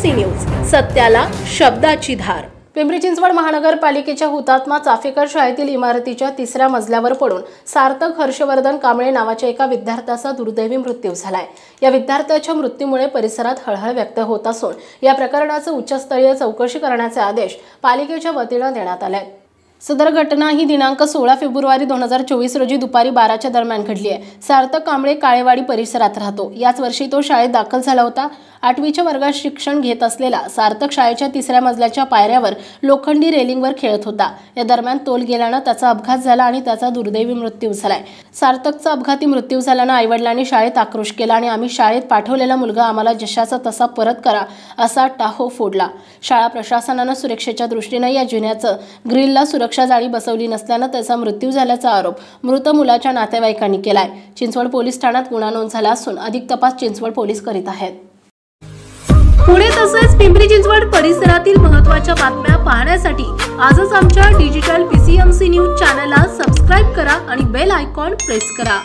PCMC news, सत्याला शब्दाची धार। पिंपरी चिंचवड महानगरपालिकेच्या हुतात्मा चाफेकर शाळेतील इमारतीच्या 3ऱ्या मजल्यावर पडून सार्थक हर्षवर्धन कांबळे नावाच्या एका विद्यार्थ्याचा दुर्दैवी मृत्यू झालाय। या विद्यार्थ्याच्या मृत्यूमुळे परिसरात हळहळ व्यक्त होत असून या प्रकरणाचे उच्चस्तरीय चौकशी करण्याचे आदेश पालिकेच्या वतीने देण्यात आले आहेत। सदर घटना ही दिनांक 16 फेब्रुवारी 2024 रोजी दुपारी 12च्या दरम्यान घडली आहे। सार्थक कांबळे काळेवाडी परिसरात राहतो। याच वर्षी तो शाळेत दाखल झाला होता। 8वीच्या वर्गात शिक्षण घेत असलेला सार्थक शाळेच्या 3ऱ्या मजल्याच्या पायऱ्यावर लोखंडी रेलिंगवर खेळत होता। या दरम्यान तोल गेल्याने त्याचा अपघात झाला आणि त्याचा दुर्दैवी मृत्यू झालाय। सार्थकचा अपघाती मृत्यू झाल्याने आईवडिलांनी शाळेत आक्रोश केला आणि आम्ही शाळेत पाठवलेला मुलगा आम्हाला जशाचा तसा परत करा असा टाहो फोडला। शाळा प्रशासनाने सुरक्षेच्या दृष्टीने या जिन्याचं ग्रिलला सुरक्षा जाळी बसवली नसल्याने त्याचा मृत्यू झाल्याचा आरोप मृत मुलाच्या नातेवाईकांनी केलाय। चिंचवड पोलीस ठाण्यात गुन्हा नोंद झाला असून अधिक तपास चिंचवड पोलीस करीत आहेत। पुणे तसेच पिंपरी चिंचवड परिसरातील महत्त्वाच्या बातम्या पाहण्यासाठी आजच आमच्या डिजिटल PCMC न्यूज चॅनलला सबस्क्राइब करा आणि बेल आयकॉन प्रेस करा।